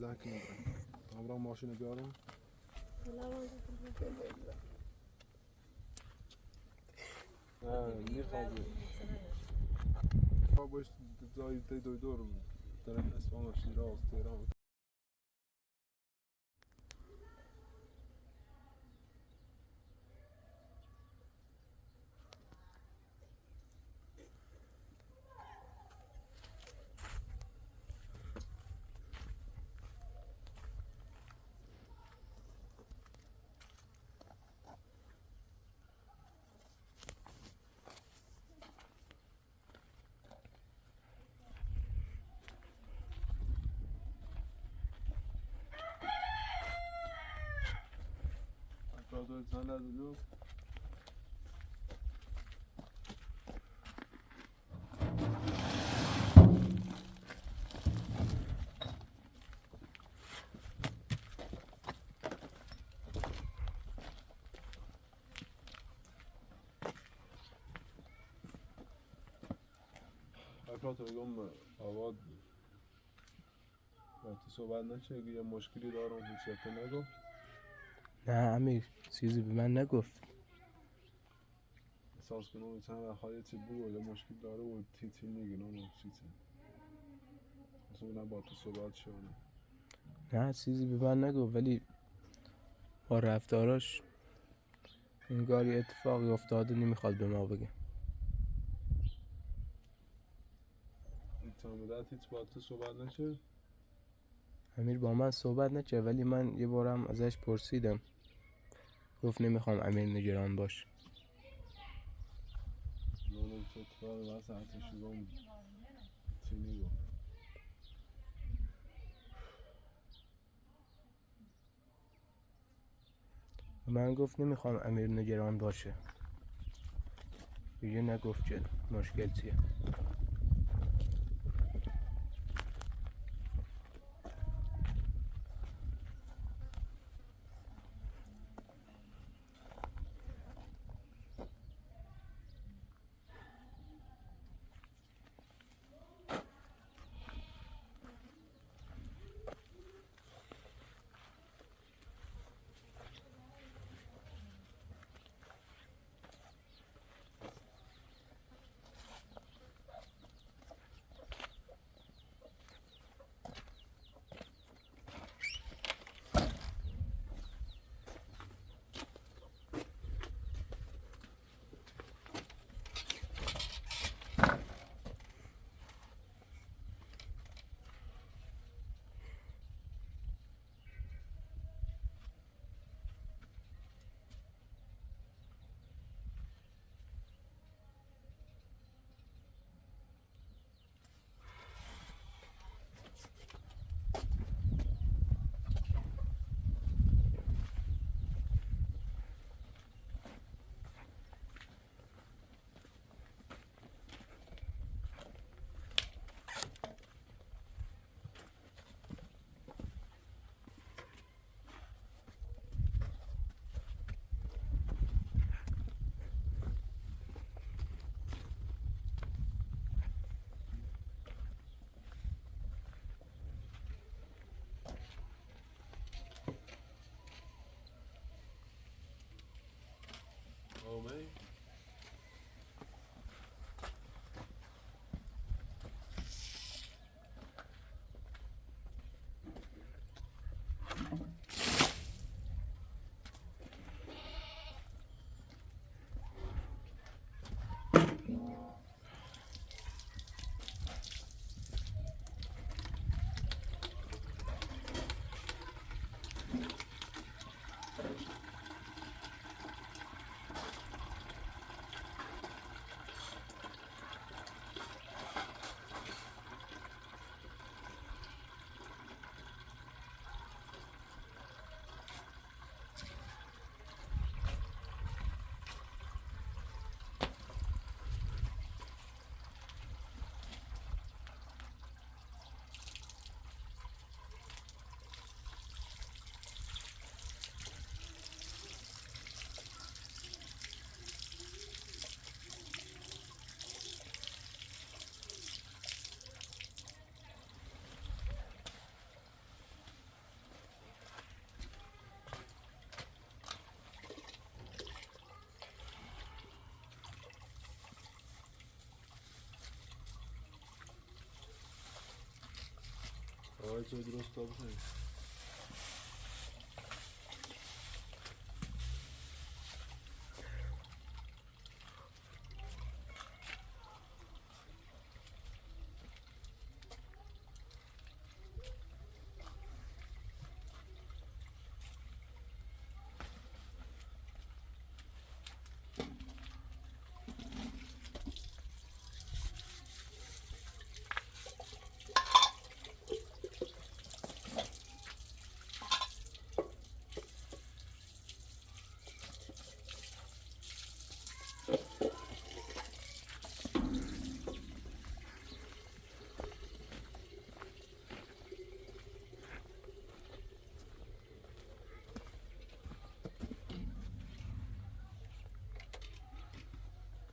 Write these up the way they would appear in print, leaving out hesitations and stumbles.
بزن که میبرم. همراه ماشین بیارم. نه میخواد باش جای دور دارن اصفهان و شیراز تهران. افراد چند لحظه بیفت. افراد میگم آباد با تو صحبت نشه یه مشکلی دارم هیچ نگو. نه امیر چیزی به من نگفت. احساس کنم چند وقت چی بود یا مشکل داره و تی میگه نه چیزی اصلا با تو صحبت شده. نه چیزی به من نگفت ولی با رفتاراش انگار یه اتفاقی افتاده نمیخواد به ما بگه. تا مدت هیچ با تو صحبت نشه. امیر با من صحبت نکرد ولی من یه بارم ازش پرسیدم گفت نمیخوام امیر نگران باش. نونم چه اتفاقی واسه حتی شدم چی میگو. من گفت نمیخوام امیر نگران باشه. دیگه نگفت که مشکل چیه. باید جای درست تا بخیر.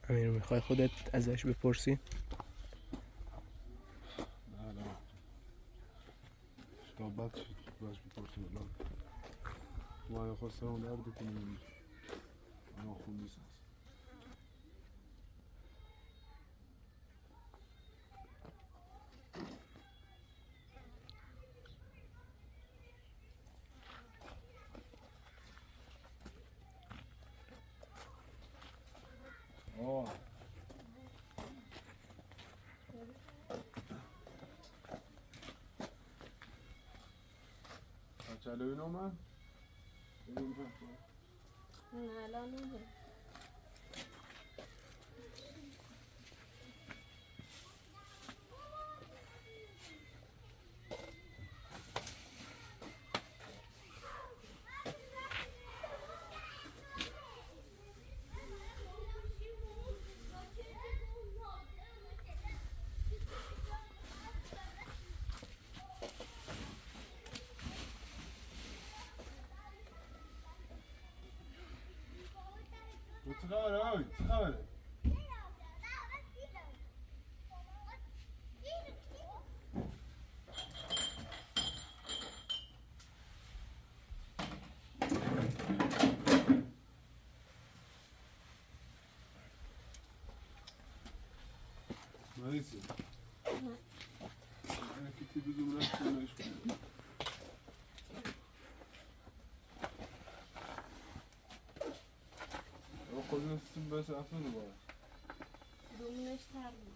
امیر میخوای خودت ازش بپرسی؟ نه نه تا بعد باش بپرسیم الان ما اگه خواسته اون درد کنیم اما خون نیست هست. آه بچه‌لو اینو من نه الان نمی‌ره. چه خبره آی؟ چه خبره؟ مریضی؟ نه. یکی بدون رفت کنش کنم خود نستیم بس افته رو باید دومونش تر بود.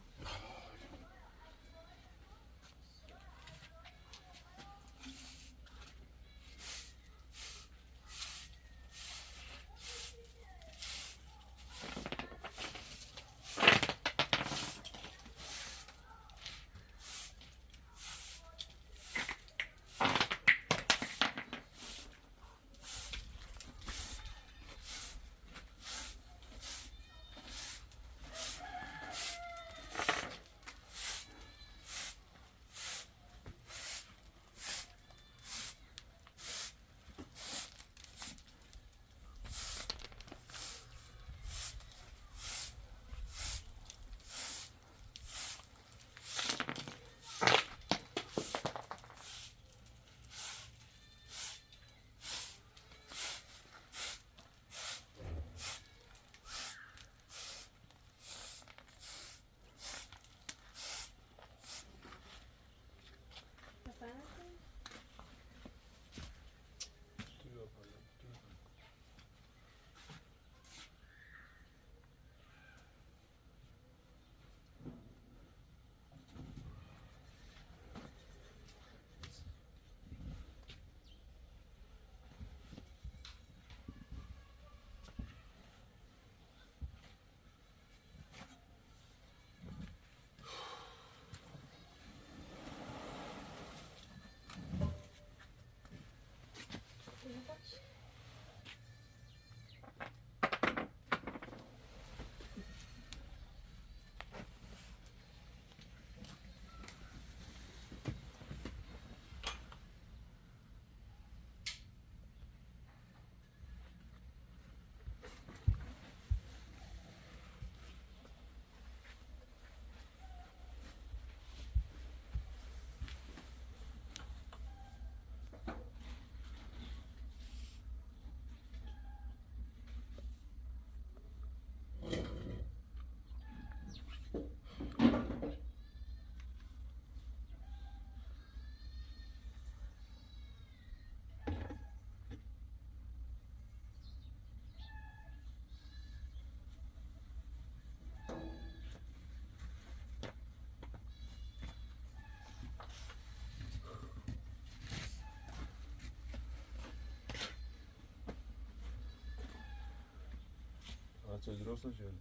بچه درست نشد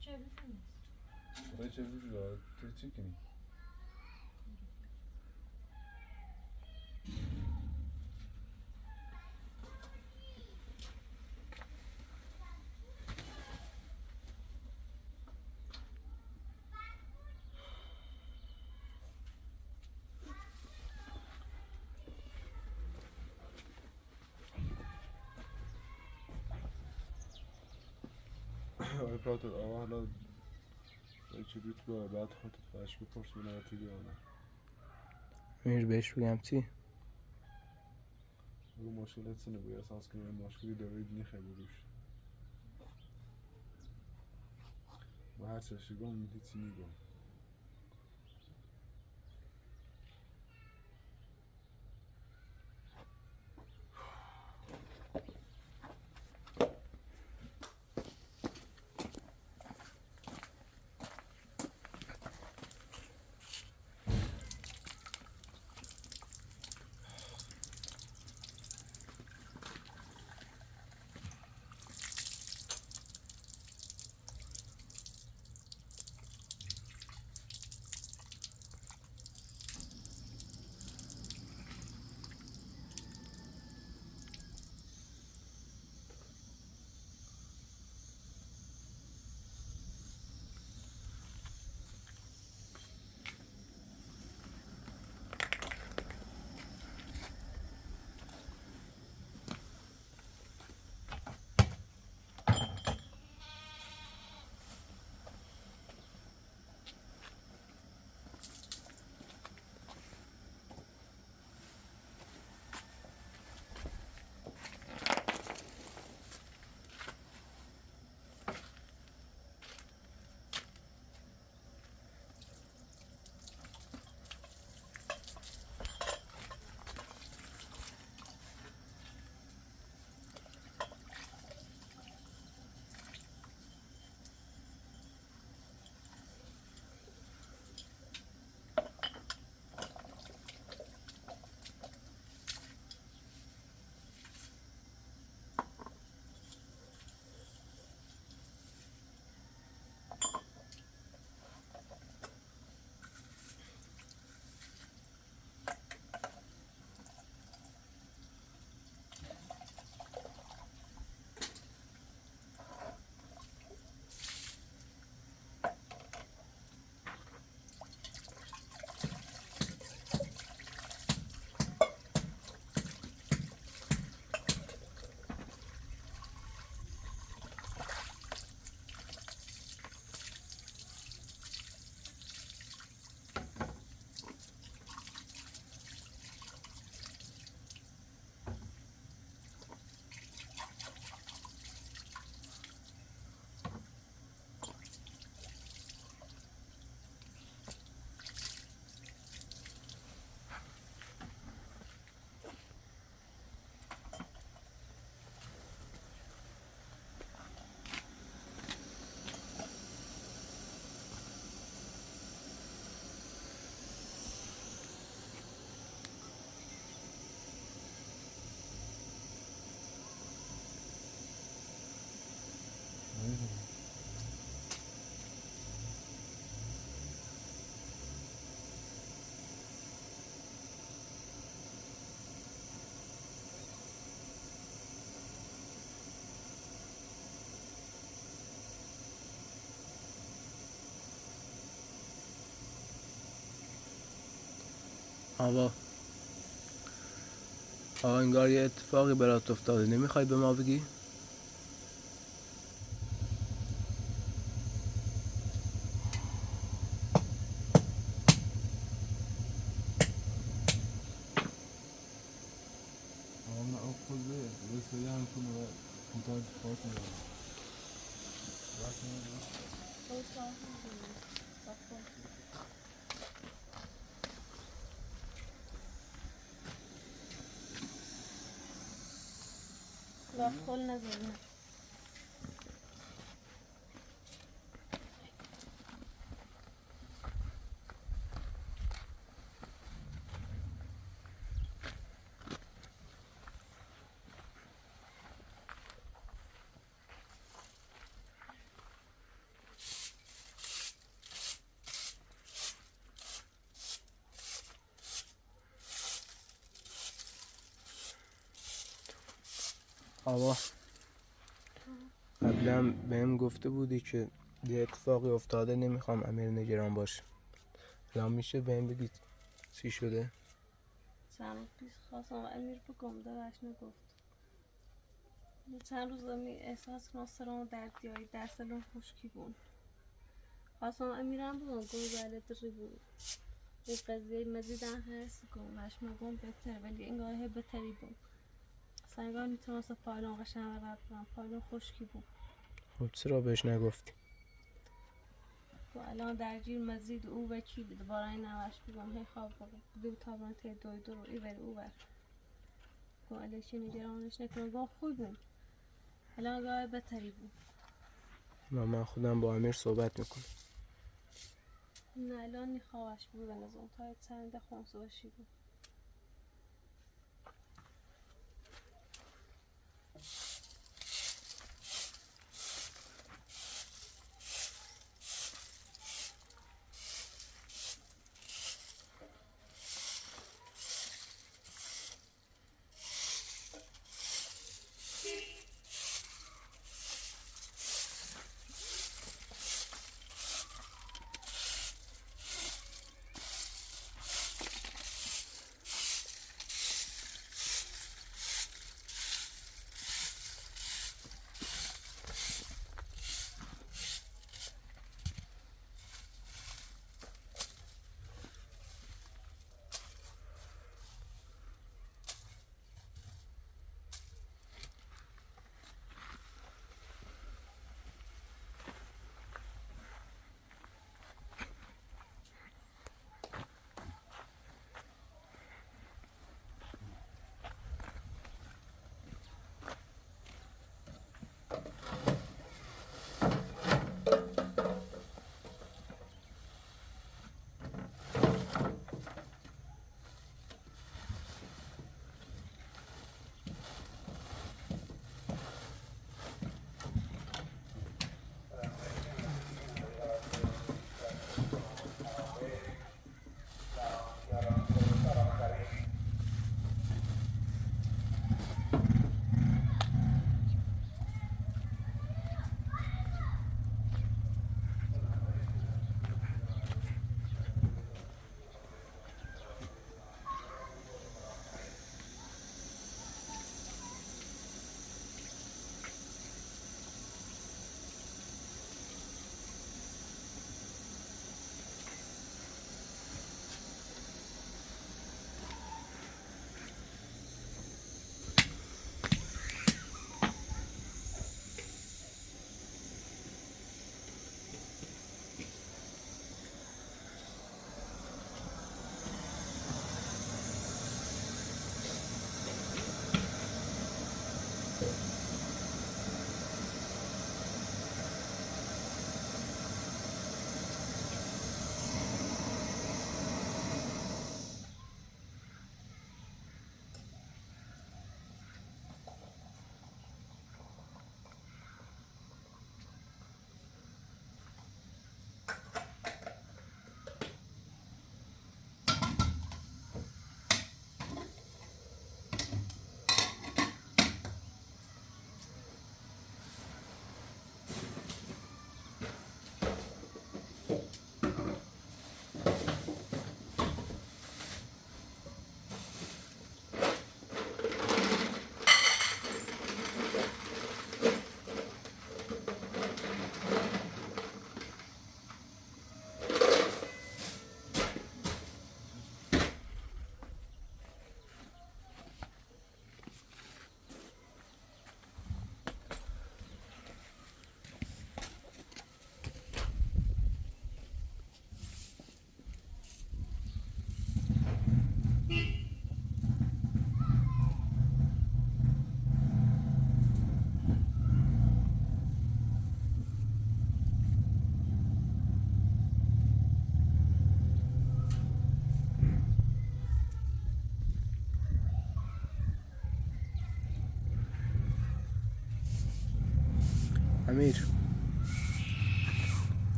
چه بکنی؟ برای چه بیشی دارد تو چی کنی؟ آره پراتر آوه حالا چه بیت با بعد خودت باش بپرس بنا تیگه آنه میر بهش بگم چی؟ بگو مشکلت سنه بگو احساس کنی مشکلی دارید نیخه بگوش و هر چشی گم هیچی نیگم آقا انگار یه اتفاقی برات افتاده، نمیخوای به ما بگی؟ آمنا أخذ بس يعني كنا متعرف فاطمة او صاحب صفون لا خل نزلنا آقا قبلا بهم گفته بودی که یه اتفاقی افتاده، نمیخوام امیر نگران باشه. الان میشه بهم بگید چی شده؟ چند روز پیش خواستم امیر بگم داداش نگفت. چند روز احساس کنم سرم دردیایی دستم خشکی بود. خواستم امیرم بگم گروه بله دری بود. این قضیه مزیدن هست کنم هش مگم بهتر ولی انگار بهتری بود. سنگار میتونست پایلون قشنگ رد کنم. پایلون خشکی بود. خب چرا بهش نگفتی؟ و الان درگیر مزید او وکیل دوباره این نوش بگم هی خواب بگم دو تابان تی دو رو ای بر او بر گم الاشی نگرانش نکنم گم خوب بود. الان گاه بهتری بود. من خودم با امیر صحبت میکنم. نه الان نیخواهش بود نظام تا چند خونسو باشی بود.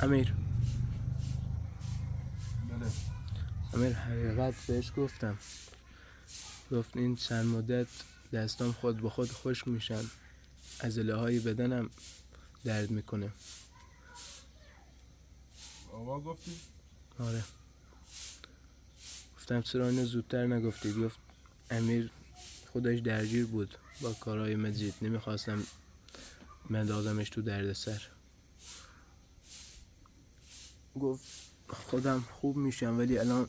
امیر بله. امیر حقیقت بهش گفتم. گفت این چند مدت دستام خود به خود خشک میشن، عضله های بدنم درد میکنه. آقا گفتی؟ آره. گفتم چرا اینو زودتر نگفتی؟ گفت امیر خودش درگیر بود با کارهای مجید، نمیخواستم مندازمش تو دردسر. گفت خودم خوب میشم ولی الان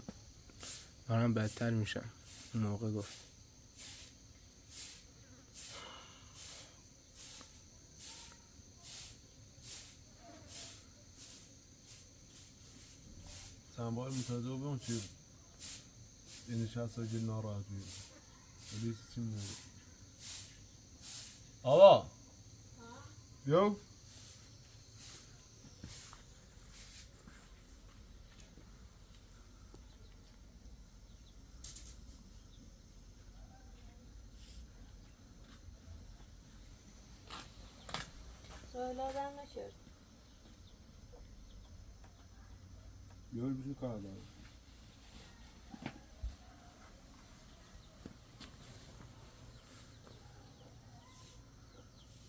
دارم بدتر میشم. اون موقع گفت چند بار متوجه بودم چی این نشست ها گل ناراحت بود ولی چی میگه آقا بیو سوال آدم نشد. بیو بیشون کار داره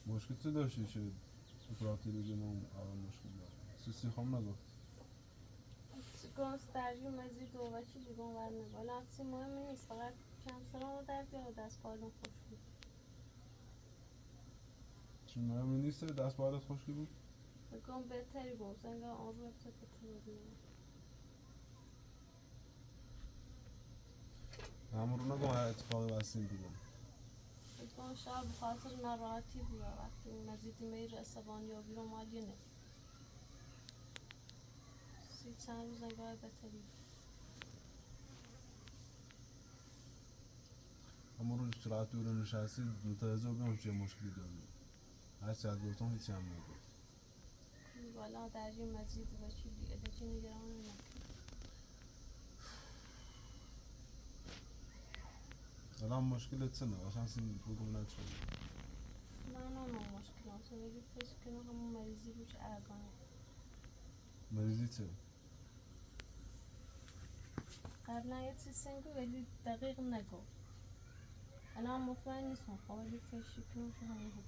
مشکل چه داشتی شد اپراتی بگه ما اول مشکل دارم سیسی خواهم نگفت گاز درجی مزید و چی دیگه اون ورنه بالا چیزی مهمی نیست، فقط چند سرمو درد یا دست بالون خوش بود. چون مهمی نیست دست بالت خوشی بود بگم بهتری بود زنگه آن رو بهتر بودیم. همون رو نگم هر اتفاقی واسین دیدم بگم شاید بخاطر ناراحتی بیا وقتی مزیدی میر عصبانی یا بیرون مالی نه. چند روز نگاه بهتری. همون روز چرا تو رو نشستی متوجه بودم چه مشکلی داری هر چی از گفتم هیچی هم نگفت بالا درجی مزید و چی دیگه چی نگران نه. الان مشکلت چه نه واسه سین بگم نه چه نه مشکل هست ولی فکر کنم همون مریضی روش ارزانه. مریضی چه قبلا یه چیز سنگو ولی دقیق نگو. انا مطمئن نیستم خب ولی فکر کنم که همون بود.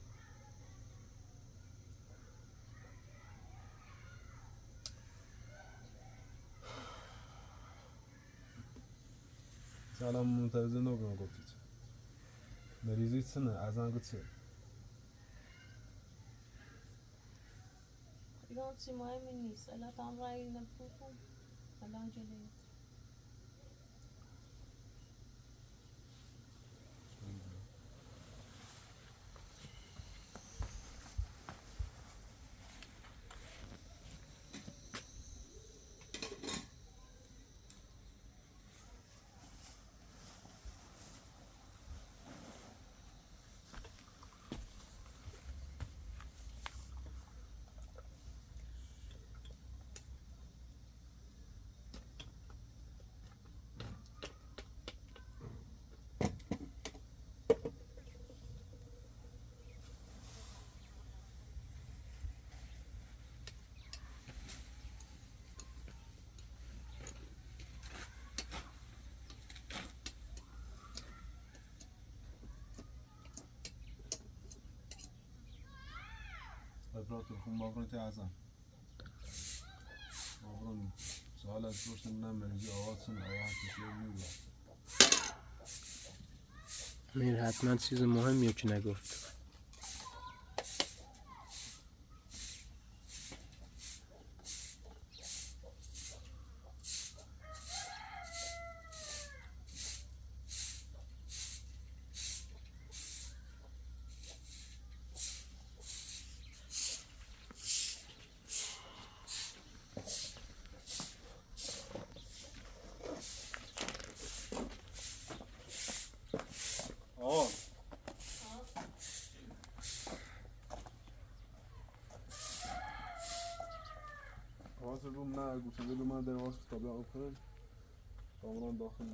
الان منتظر نبودم گفتی چه مریضی چه نه از آنگه چه ایران چی مهمی نیست الا تام رای نبودم الان جلوی ابراهیم خون بابرون تی ازم بابرون سوال از پرسیم نه مریضی آواز چه نه آواز کسی میگه امیر حتما چیز مهمیه که نگفت. آواز روم نه گوشه دلو من در آواز کتابی ها کنم کامران داخل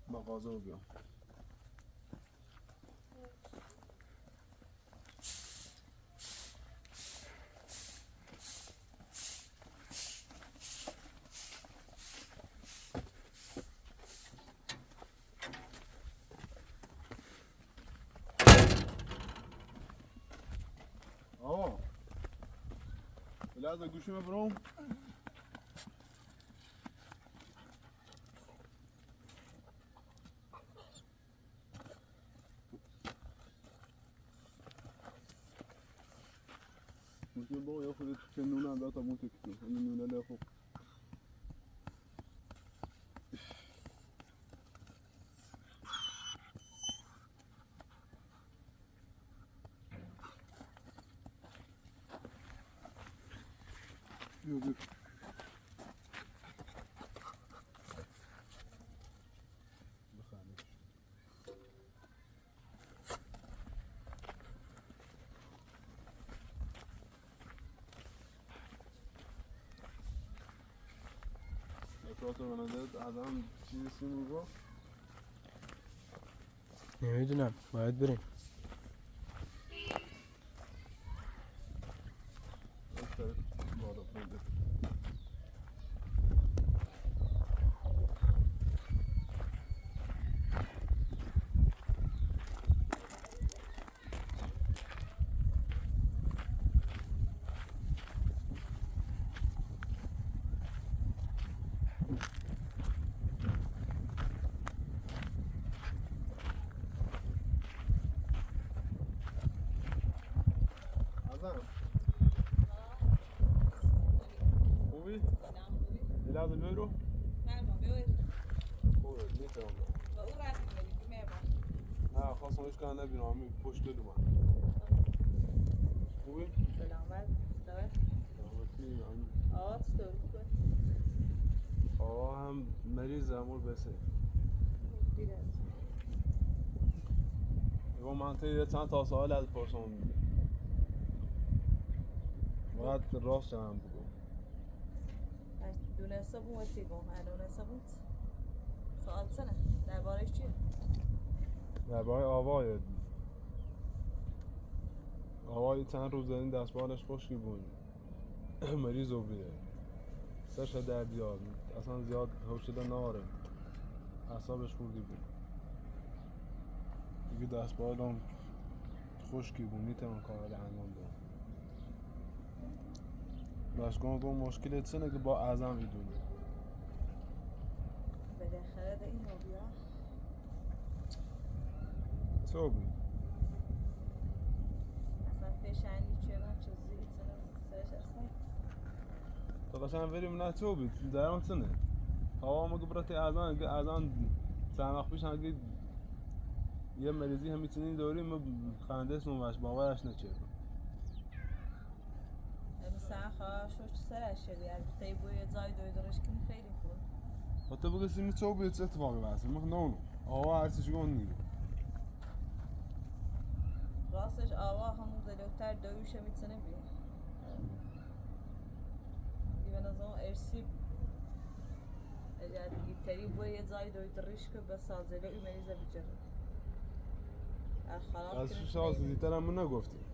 مغازه رو بیام لحظه گوشیمو برام. ممكن بقى ياخد النونة ده طب ممكن كتير النونة ده ياخد يوجد افراط بنادت آدم چیزی سیمون رو نمیدونم باید بریم. بالا پیدا خوبی؟ یه لحظه برو خوبه میتونم نه خواستم هیچ کنم نبینم همین پشت دل من خوبی؟ سلامتی آقا هم مریض امور بسه یه منطقه چند تا سوال از پرسون باید راست هم بگو دونسته بود وقتی گم دونسته بود سوال سنه دربارهش چیه؟ درباره آوای چند روز این دستبالش خشکی بود مریض رو بیه سرش درد یاد اصلا زیاد حوصله ناره اعصابش خوردی بود دیگه دستبالم خشکی بود میتونم کار رو انجام بدم باشگاه گم مشکلت سنه که با اعظم میدونی بالاخره ده این هوبیا توبی اصلا پیشنی چیه من چیزی سنه سرش اصلا داداشم بریم نه توبی درم سنه هوا مگه برات اعظم چند وقت پیش اگه یه مریضی هم میتونی داریم ما خنده سنوش باورش نچرد مثلا خواهشوش سرش شدی البته بوی زای دوی درش کنی خیلی خوب حتی بگه سیمی توبی چه اتفاقی بسید مخ نونو هوا هرچیش گون نیگه راستش آوا همون دلوتر دویشه میتونه بیه دیگه نظام ارسی اگر دیگه بوی یه زای دوی درش که بس سازله ای مریضه بجرد از شو شاز دیتر هم نگفتی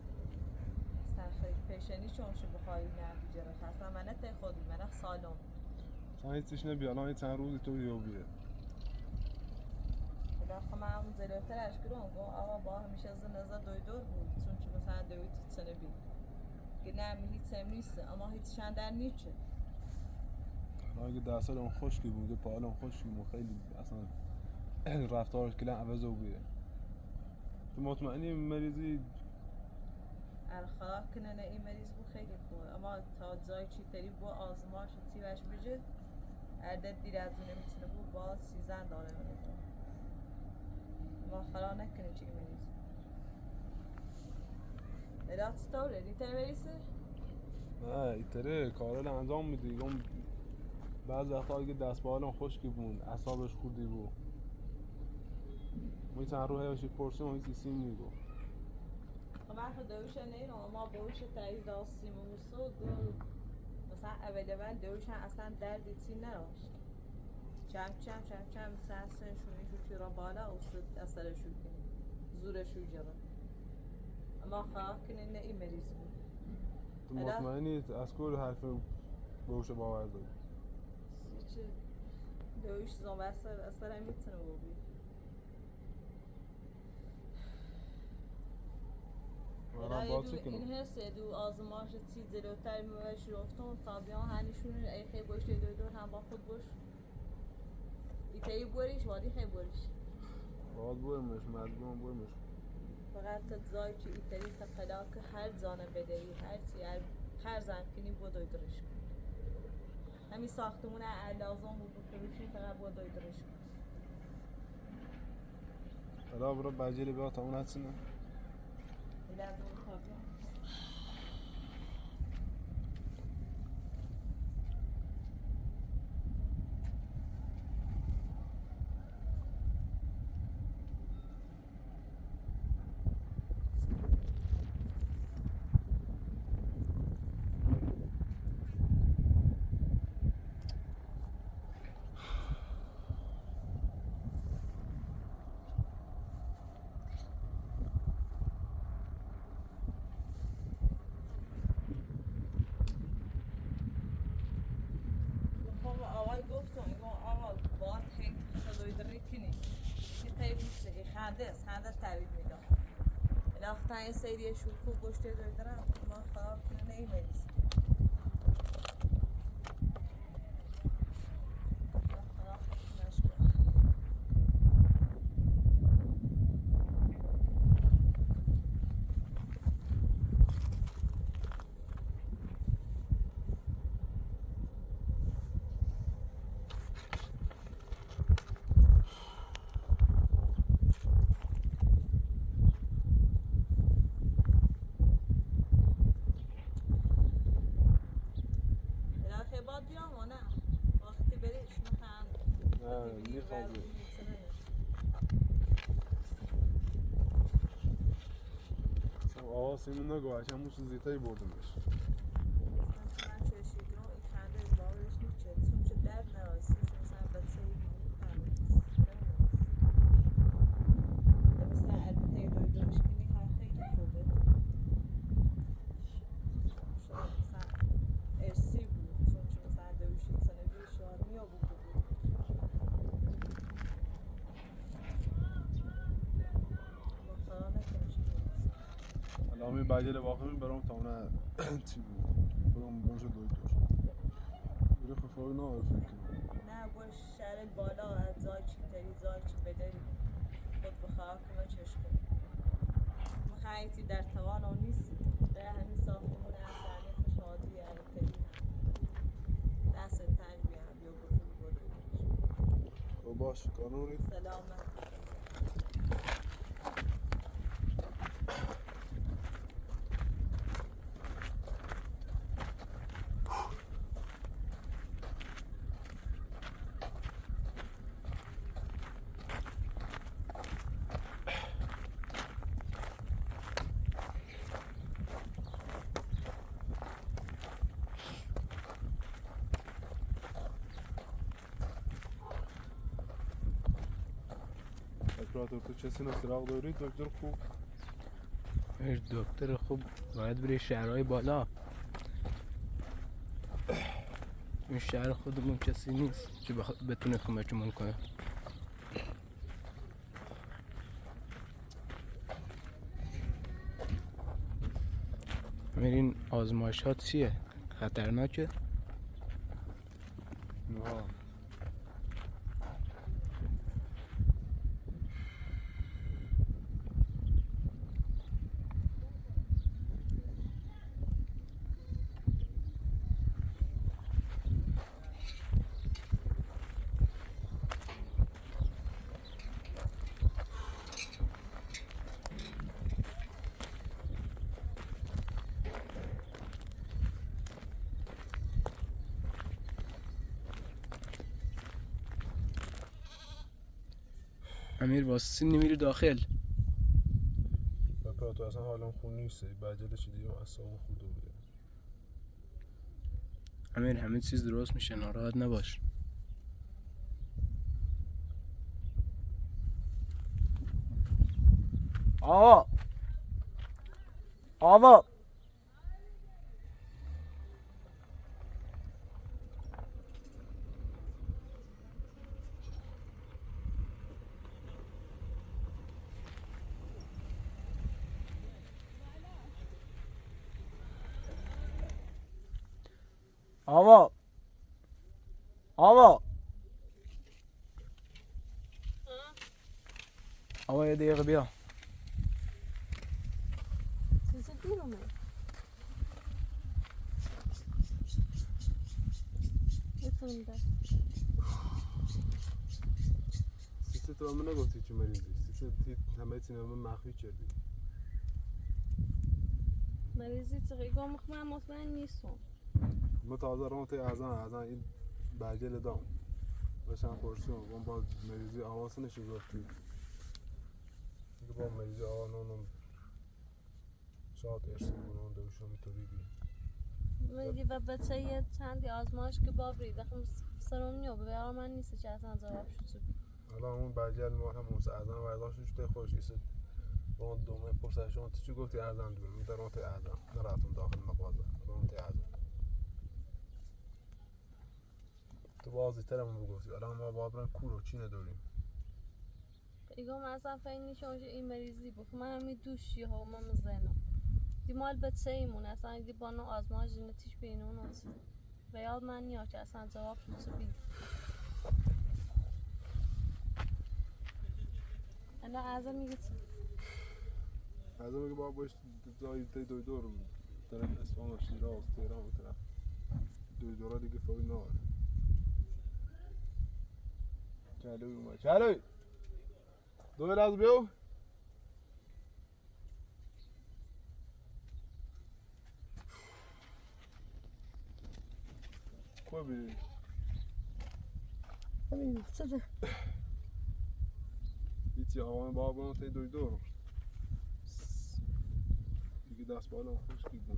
خیلی پیشنی چون شو بخوایی نه بجرد اصلا منه تی خودی منه سالم چند هیچیش نبی الان این چند روزی تو یو بیه خب من همون زلوتر اشکرون گم آقا با همیشه از نظر دوی دور بود چون چه مثلا دوی تو سنه بی که نه هیچ هم نیست اما هیچ شن در نیچه اگه دستال اون خشکی بوده پاهال اون خشکی بود خیلی اصلا رفتارش کلا عوض و بیه تو مطمئنی مریضی الخلاق کنه نه این مریض بود خیلی خوبه اما تا جای چی تری بود آزمایش و تیوش بجه عدد دیر از اونه میتونه بود باز سیزن داره منه اما خلاق نکنه چی مریض اداد ستوره نیتر بریسه؟ نه ایتره کارال انجام میدی اون بعض وقتا اگه دست با حالم خشکی بود اعصابش خوردی بود میتونن روح هایشی پرسیم و هیچی سیم نیگو خب من خود دوشه نیرم اما بوش تایید داستیم و موسو گل مثلا اولیول دوشن اصلا دردی چی نراشت چم مثلا سنشونی شو چی را بالا و سد اثرشو کنی زورشو جرم اما خواه کنی نه این مریض بود تو مطمئنی از کل حرف بوش باور داری چه دوش زنبه اثر هم میتونه بودی باز این کنم هسته دو آزمایش چیز جلوتر میوش رفتم تا بیان هنیشون ای خیلی باش دو هم با خود باش ایتایی بوریش وادی خیلی بوریش باید برمش مجبورم برمش فقط تزای که ایتایی تقلا که هر زانه بدهی هر چی هر زن کنی بودوی درش کن همین ساختمون لازم بود بفروشی فقط بودوی درش کن حالا برو بجلی بیا تا اون هستینه لازم تا بیان آقای گفتم ایگو آقا باید هنگ شدوی داری کنی که تایی بود سگی خنده تاوید میدم الاختا این سیریه شوکو گشته دوی دارم ما خراب کنه نیمیدیست خراب کنش کنه باید بیام و نه وقتی بریش میخوام نه میخواد آقا سیمون نگو هرچند موش زیتایی بردمش من چشی گرام این خنده باورش نیچه چون چه درد نرایسی چون مثلا بچه ای مثلا البته دوی دورش کنی ها خیلی خوبه شاید مثلا ارسی بود چون چه مثلا دویشید سنه بیش شاید میا بود با خدا نکنش حالا همین بجلی واقعی برام تا اون چی بود برام بونش دویدور میره خفایی نه فکر کنم نه باش شهر بالا از زای چی تری زای چی بدری خود بخواه که من چشم کنم مخیطی در توان آن نیست در همین ساختمون اصلی شادی تری دست تنج بیان بیا بکنی بودوی خب باش قانونی سلامت اپراتور تو چسی نسراغ داری دکتر خوب دکتر خوب باید بری شهرهای بالا این شهر خودمون کسی نیست که بتونه کمکمون کنه میرین آزمایشات چیه؟ خطرناکه؟ نه امیر واسه نمیری داخل اپراتور اصلا حالم خوب نیست بجلی شدی و اصلا خود رو بیاره امیر همه چیز درست میشه ناراحت نباش آوا آوا یه دقیقه بیا. چیزی بیرونه. میتونم ده. سیست تو همه نگفتی چی مریضی. سیست همه چی همه مخفی کردی. مریضی تقریبا من مطمئن نیستم. ما تازه رام تی ازان این بعجل دام. باشم پرسیدم اون با مریضی آواز نشی گفتی. دیگه با مریضی آواز نونم شاید ارسی بودن دوشم میتونی بی. میگی و بچه یه چندی آزمایش که بابری دخم سرم نیو به من نیست چه اصلا جواب شد بی. حالا اون بعجل ما هم موسی ازان ورداشتش ته خوش ایست. با اون دومه پرسشون تو چی گفتی ازان دور می درون تی ازان نرفتم داخل مغازه رون تی ازان. تو بازی ترمون بگفتی الان ما بابرن کورو چی نداریم. ایگو من اصلا فکر نیشم این مریضی بود من همی دوشی ها من مزنم دی مال بچه ایمون اصلا دی بانو آزمایش ژنتیک بینون هست و یاد من نیا که اصلا جواب شد بی انا اعظم میگه چی؟ از اون که با باش جایی تی دوی دور طرف اصفهان و شیراز تهران و طرف دوی دورا دیگه فوری نواره. چلوی اومد چلوی دوی لاز بیو کو بی همین چه هیچی آوان با برون تی دوی دور دیگه دست بالا خوش دیگه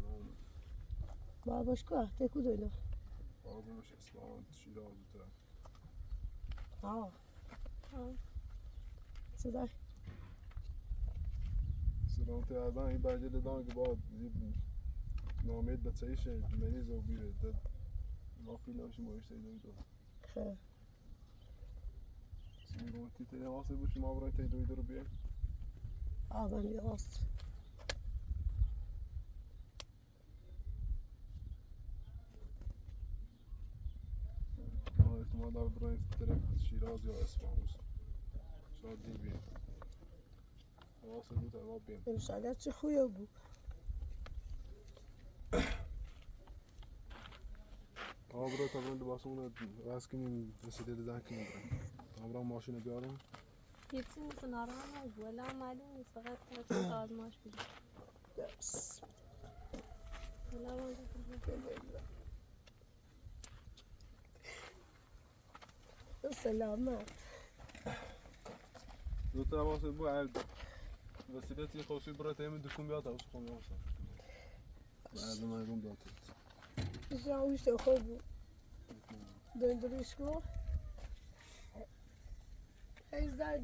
باش که تکو دویدو با برونش اصفهان شیراز و طرف آه صدای سلام تی ازان این برجه دادن که با نامید بچه ایشه مریض و بیره داد واقعی لاشی مایش تی دوی دور خیلی سیگون تی تی واسه بود شما برای تی دوی دور بیه من بیاست احتمال داره برای طرف شیراز یا اصفهان شاید دی بیه واسه بود اما بیم امشالیت چه خویه بود برای تا برای لباس اون راست کنیم رسیده دادن کنیم برای برای ماشین بیارم هیچی نیست نارمال نبود ولی معلوم نیست فقط کنه آزمایش بید درست ولی من سلامت دو تا واسه بود رسیده تی خوشی برای تیم دکون بیاد اوش خونه واسه بعد ما یکم داد جاویش خوب بود دندریش کو هی زر